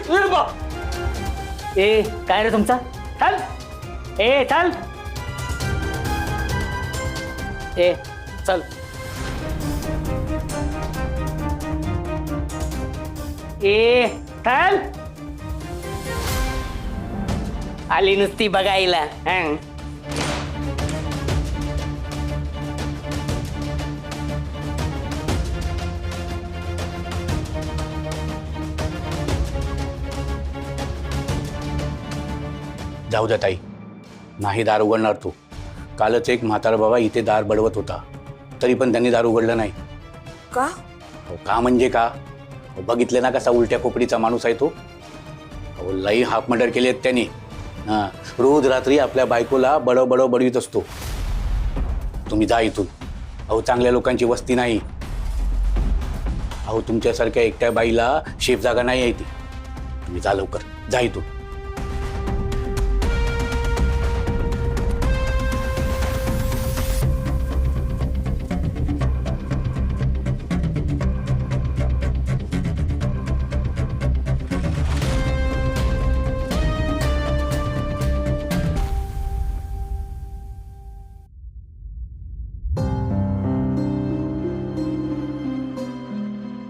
ए काय रे तुमचा? चल ए चल ए चल ए चल आली नुसती बघायला. हं. जाऊ द्या ताई, नाही दार उघडणार तू. कालच एक म्हातारा बाबा इथे दार बडवत होता, तरी पण त्यांनी दार उघडलं नाही. का? अहो, का म्हणजे का? अहो, बघितले ना कसा उलट्या खोपडीचा माणूस आहे तो. अहो, लई हाफ मर्डर केले आहेत त्यांनी. हां, रोज रात्री आपल्या बायकोला बडव बडवीत असतो. तुम्ही जा इथून. अहो, चांगल्या लोकांची वस्ती नाही. अहो, तुमच्यासारख्या एकट्या बाईला शेफ जागा नाही आहे ती. तुम्ही जा लवकर, जा इथून.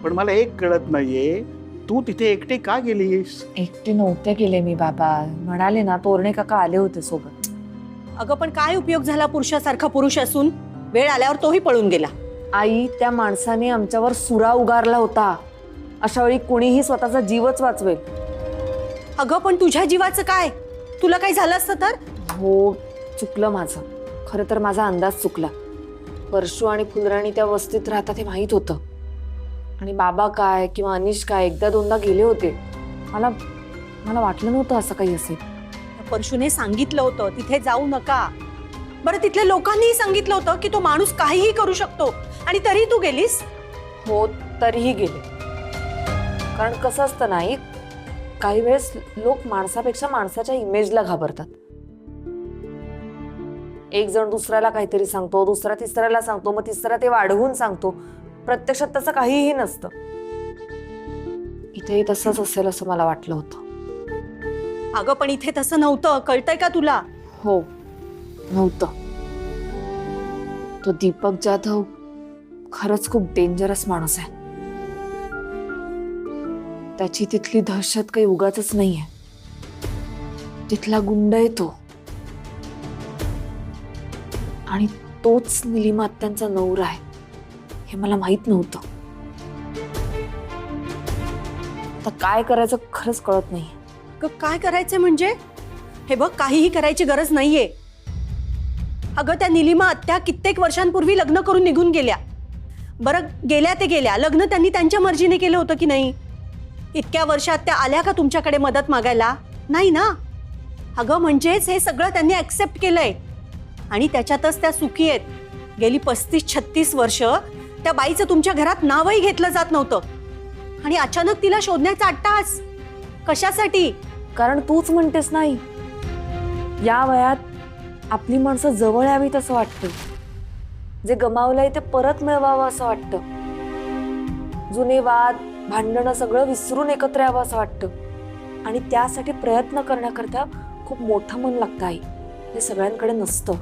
पण मला एक कळत नाहीये, तू तिथे एकटे का गेलीस? एकटे नव्हते गेले मी बाबा, म्हणाले ना तोरणे काका आले होते सोबत. अगं पण काय उपयोग झाला पुरुषासारखा पुरुष असून वेळ आल्यावर तोही पळून गेला. आई, त्या माणसाने आमच्यावर सुरा उगारला होता. अशा वेळी कोणीही स्वतःचा जीवच वाचवेल. अगं पण तुझ्या जीवाचं काय? तुला काही झालं असतं तर? हो, चुकलं माझं. खरं तर माझा अंदाज चुकला. परशू आणि फुलराणी त्या वस्तीत राहतात हे माहीत होतं. आणि बाबा काय किंवा अनिश काय एकदा दोनदा गेले होते. मला वाटलं नव्हतं असं काही असेल. परशूने सांगितलं होतं तिथे जाऊ नका. बरं तिथल्या लोकांनीही सांगितलं होतं की तो माणूस काहीही करू शकतो, आणि तरी तू गेलीस. हो, तरीही गेले. कारण कसं असतं नाही, काही वेळेस लोक माणसापेक्षा माणसाच्या इमेजला घाबरतात. एक जण दुसऱ्याला काहीतरी सांगतो, दुसरा तिसऱ्याला सांगतो, मग तिसरा ते वाढवून सांगतो. प्रत्यक्षात तसं काहीही नसतं. इथेही तसंच असेल असं मला वाटलं होतं. अगं पण इथे तसं नव्हतं, कळतंय का तुला? हो, नव्हतं. तो दीपक जाधव खरंच खूप डेंजरस माणूस आहे. त्याची तिथली दहशत काही उगाचच नाहीये. तिथला गुंड आहे तो. आणि तोच निलिमा आत्यांचा नवरा आहे हे मला माहित नव्हतं. आता काय करायचं खरंच कळत नाही. काय करायचं म्हणजे? हे बघ, काहीही करायची गरज नाहीये. अगं त्या निलिमा आत्या कित्येक वर्षांपूर्वी लग्न करून निघून गेल्या. बरं, गेल्या ते गेल्या, लग्न त्यांनी त्यांच्या मर्जीने केलं होतं की नाही? इतक्या वर्षात त्या आल्या का तुमच्याकडे मदत मागायला? नाही ना. अगं म्हणजेच हे सगळं त्यांनी ऍक्सेप्ट केलंय आणि त्याच्यातच त्या सुखी आहेत. गेली 35-36 वर्ष त्या बाईचं तुमच्या घरात नावही घेतलं जात नव्हतं, आणि अचानक तिला शोधण्याचा अट्टाहास कशासाठी? कारण तूच म्हणतेस नाही, या वयात आपली माणसं जवळ यावीत असं वाटतं. जे गमावलंय ते परत मिळवावं असं वाटतं. जुने वाद भांडणं सगळं विसरून एकत्र यावं असं वाटतं. आणि त्यासाठी प्रयत्न करण्याकरता खूप मोठं मन लागतं आई. हे सगळ्यांकडे नसतं,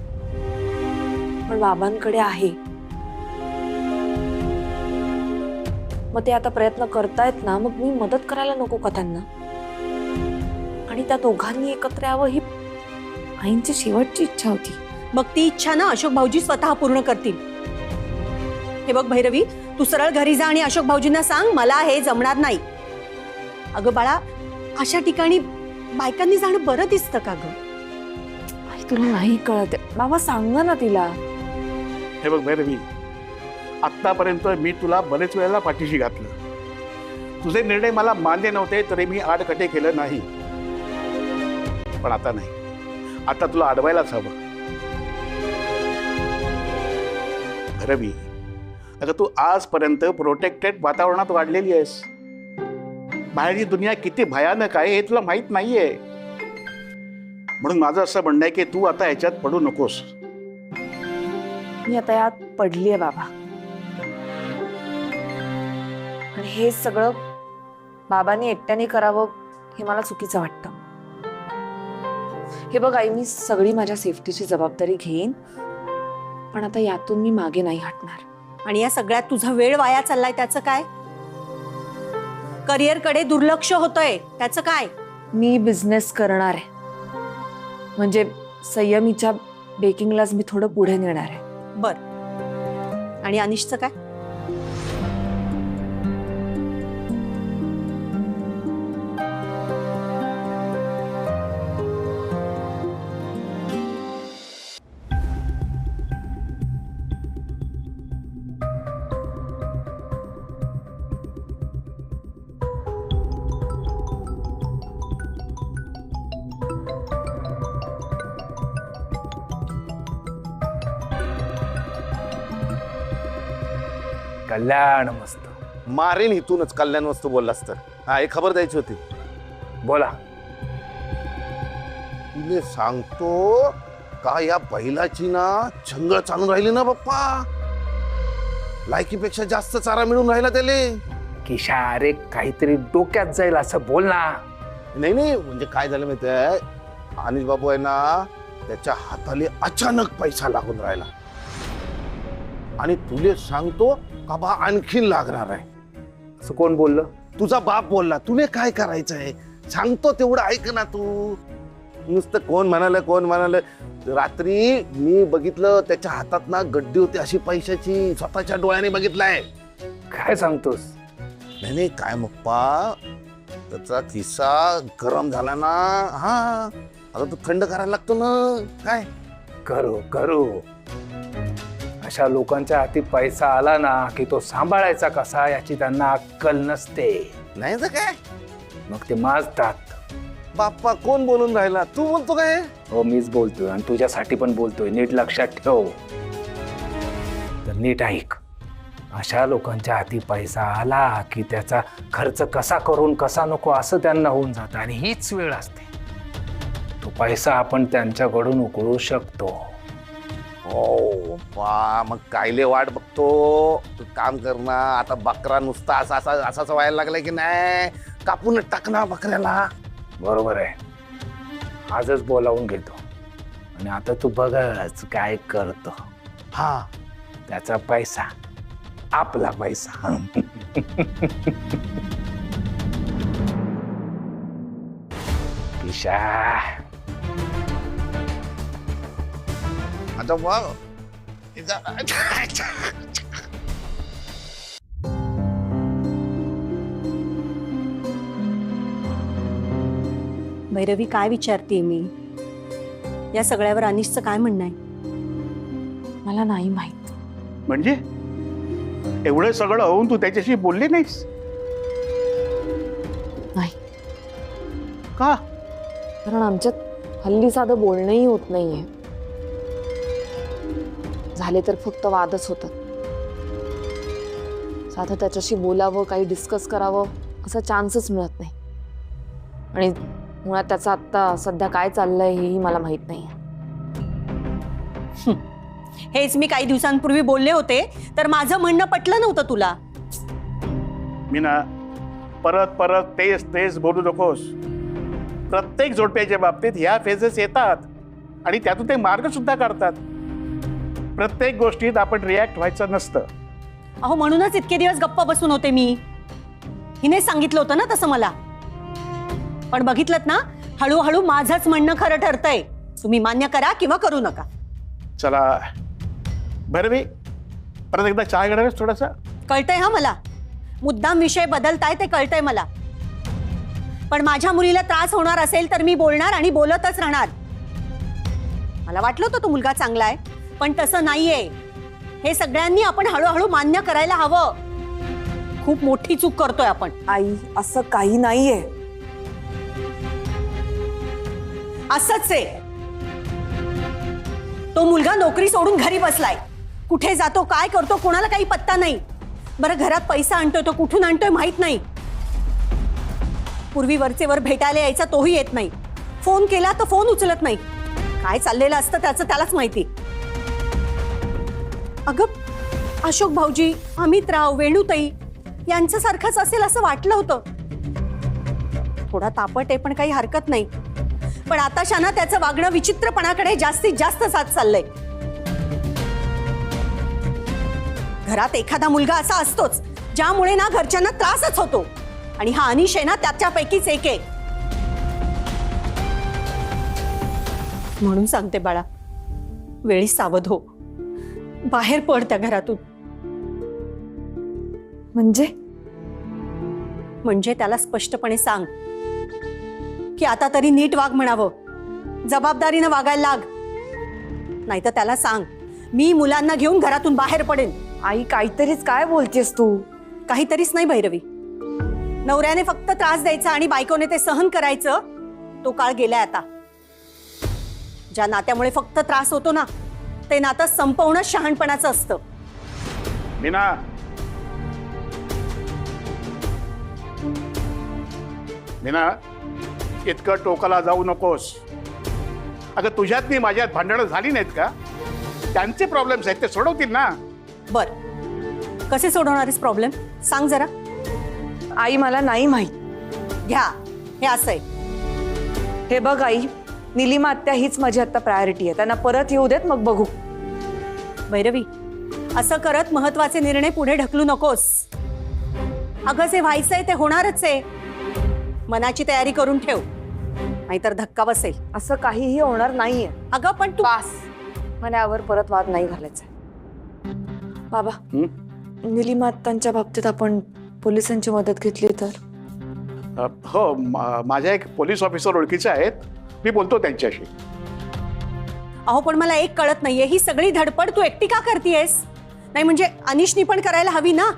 पण बाबांकडे आहे. मग ते आता प्रयत्न करतायत ना, मग मी मदत करायला नको का त्यांना? आणि त्या दोघांनी एकत्र यावं ही आईंची शेवटची इच्छा होती. मग ती इच्छा ना अशोक भाऊजी स्वतः पूर्ण करतील. हे बघ भैरवी, तू सरळ घरी जा आणि अशोक भाऊजींना सांग मला हे जमणार नाही. अगं बाळा, अशा ठिकाणी बायकांनी जाणं बरं दिसतं का गं? आई, तुला नाही कळत. बाबा सांगा ना तिला. हे बघ भैरवी, आत्तापर्यंत मी तुला बरेच वेळेला पाठीशी घातलं. तुझे निर्णय मला मान्य नव्हते तरी मी आडकटे केलं नाही. पण आता नाही, आता तुला अडवायलाच हवं. भैरवी, अगं तू आजपर्यंत प्रोटेक्टेड वातावरणात वाढलेली आहेस. बाहेरची दुनिया किती भयानक आहे हे तुला माहित नाहीये. म्हणून माझं असं म्हणणं आहे की तू आता ह्याच्यात पडू नकोस. मी आता यात पडलीये बाबा. आणि हे सगळं बाबांनी एकट्याने करावं हे मला चुकीचं वाटतं. हे बघ आई, मी सगळी माझ्या सेफ्टीची जबाबदारी घेईन, पण आता यातून मी मागे नाही हटणार. आणि या सगळ्यात तुझा वेळ वाया चाललाय त्याचं काय? करिअरकडे दुर्लक्ष होतंय त्याचं काय? मी बिझनेस करणार आहे, म्हणजे संयमीच्या बेकिंगलाच मी थोडं पुढे नेणार आहे. बर, आणि अनिशचं काय? कल्याण मस्त. मारेन इथूनच कल्याण वस्तू बोललास तर. हा, एक खबर द्यायची होती. बोला. तुले सांगतो का या बैलाची ना चंगळ चालून राहिली ना बाप्पा. लायकीपेक्षा जास्त चारा मिळून राहिला त्याले. किशा, अरे काहीतरी डोक्यात जाईल असं बोल ना. नाही नाही, म्हणजे काय झालं माहितीये, अनिश बाबू आहे ना, त्याच्या हाताले अचानक पैसा लागून राहिला. आणि तुले सांगतो का बा आणखीन लागणार आहे. असं कोण बोललं? तुझा बाप बोलला. तुले काय करायचंय सांगतो तेवढं ऐक ना तू. नुसतं कोण म्हणाल. रात्री मी बघितलं त्याच्या हातात ना गड्डी होती अशी पैशाची, स्वतःच्या डोळ्याने बघितलाय. काय सांगतोस? नाही काय मप्पा, त्याचा खिस्सा गरम झाला ना. हा, आता तू थंड करायला लागतो ना. काय करू अशा लोकांच्या हाती पैसा आला ना की तो सांभाळायचा कसा याची त्यांना अक्कल नसते. नाही तर काय, मग ते माजतात. बाप्पा कोण बोलून राहिला? तू बोलतो काय? हो, मीच बोलतोय आणि तुझ्यासाठी पण बोलतोय. नीट लक्षात ठेव. तर नीट ऐक. अशा लोकांच्या हाती पैसा आला की त्याचा खर्च कसा करून कसा नको असं त्यांना होऊन जातं, आणि हीच वेळ असते. तो पैसा आपण त्यांच्याकडून उकळू शकतो. हो बा, मग कायले वाट बघतो? तू काम कर ना. आता बकरा नुसता असाच व्हायला लागलाय की नाही, कापून टाक ना बकऱ्याला. बरोबर आहे. आजच बोलावून घेतो आणि आता तू बघच काय करतो. हा, त्याचा पैसा आपला पैसा. किशा, आता वा. भैरवी, काय विचारते मी? या सगळ्यावर अनिशचं काय म्हणणं आहे? मला नाही माहित. म्हणजे एवढं सगळं होऊन तू त्याच्याशी बोलली नाहीस नाही, का? कारण आमच्यात हल्ली साधं बोलणंही होत नाहीये. झाले तर फक्त वादच होतात. साधं त्याच्याशी बोलावं, काही डिस्कस करावं असा चान्सच मिळत नाही. आणि मुळात त्याचं आत्ता सध्या काय चाललंय हेही मला माहित नाही. हेच मी काही दिवसांपूर्वी बोलले होते तर माझं म्हणणं पटलं नव्हतं तुला. मीना, परत परत तेच बोलू नकोस. प्रत्येक जोडप्याच्या बाबतीत ह्या फेजेस येतात आणि त्यातून ते मार्ग सुद्धा काढतात. प्रत्येक गोष्टीत आपण रिॲक्ट व्हायचं नसतं. अहो, म्हणूनच इतके दिवस गप्प बसून होते मी. हिने सांगितलं होतं ना तसं मला. पण बघितलं ना, हळूहळू माझंच म्हणणं खरं ठरतंय. तुम्ही मान्य करा किंवा करू नका. चला भैरवी, परत एकदा चहा घेणार आहेस थोडासा? कळतंय हा मला. मुद्दाम विषय बदलताय ते कळतंय मला. पण माझ्या मुलीला त्रास होणार असेल तर मी बोलणार आणि बोलतच राहणार. मला वाटलं होतं तो मुलगा चांगला आहे, पण तसं नाहीये. हे सगळ्यांनी आपण हळूहळू मान्य करायला हवं. खूप मोठी चूक करतोय आपण. आई, असं काही नाहीये. असंच आहे. तो मुलगा नोकरी सोडून घरी बसलाय. कुठे जातो, काय करतो, कोणाला काही पत्ता नाही. बरं, घरात पैसा आणतोय तो कुठून आणतोय माहित नाही. पूर्वी वरचे वर भेटायला यायचा तोही येत नाही. फोन केला तर फोन उचलत नाही. काय चाललेलं असतं त्याचं त्यालाच माहिती. अगं, अशोक भाऊजी, अमितराव, वेणुताई यांचं सारखंच असेल असं वाटलं होतं. थोडा तापट आहे पण काही हरकत नाही, पण आता शाना त्याचं वागणं विचित्रपणाकडे जास्तीत जास्त साथ चाललंय. घरात एखादा मुलगा असा असतोच ज्यामुळे ना घरच्यांना त्रासच होतो, आणि हा अनिश आहे ना त्याच्यापैकीच एक आहे. म्हणून सांगते बाळा, वेळी सावध हो, बाहेर पड त्या घरातून. म्हणजे त्याला स्पष्टपणे सांग की आता तरी नीट वाग म्हणावं, जबाबदारीनं वागायला लाग. नाहीतर त्याला सांग मी मुलांना घेऊन घरातून बाहेर पडेन. आई काहीतरीच काय बोलतेस तू? काहीतरीच नाही भैरवी, नवऱ्याने फक्त त्रास द्यायचा आणि बायकोने ते सहन करायचं, तो काळ गेलाय आता. ज्या नात्यामुळे फक्त त्रास होतो ना, ते नातं संपवणं शहाणपणाचं असतं. मीना, मीना, इतकं टोकाला जाऊ नकोस. अगं तुझ्यात नी माझ्यात भांडणं झाली नाहीत का? त्यांचे प्रॉब्लेम्स आहेत ते सोडवतील ना. बर, कसे सोडवणारेस प्रॉब्लेम सांग जरा. आई मला नाही माहित. घ्या, हे असं आहे. हे बघ आई, निलिमा आत्या हीच माझी आता प्रायोरिटी आहे. त्यांना परत येऊ देत, मग बघू. भैरवी, असं करत महत्वाचे निर्णय पुढे ढकलू नकोस. अगं जे व्हायचंय ते होणारच आहे. मनाची तयारी करून ठेव, नाहीतर धक्का बसेल. असं काहीही होणार नाहीये. अगं पण तू पास, मला यावर परत वाद नाही घालायचा. बाबा, निलिमा आत्यांच्या बाबतीत आपण पोलिसांची मदत घेतली तर? हो, माझ्या एक पोलीस ऑफिसर ओळखीचे आहेत, मी बोलतो त्यांच्याशी. अहो पण मला एक कळत नाहीये, ही सगळी धडपड तू एकटी का करतेयस? नाही म्हणजे अनिशनी पण करायला हवी ना.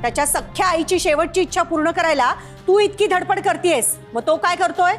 त्याच्या सख्ख्या आईची शेवटची इच्छा पूर्ण करायला तू इतकी धडपड करतेयस, मग तो काय करतोय?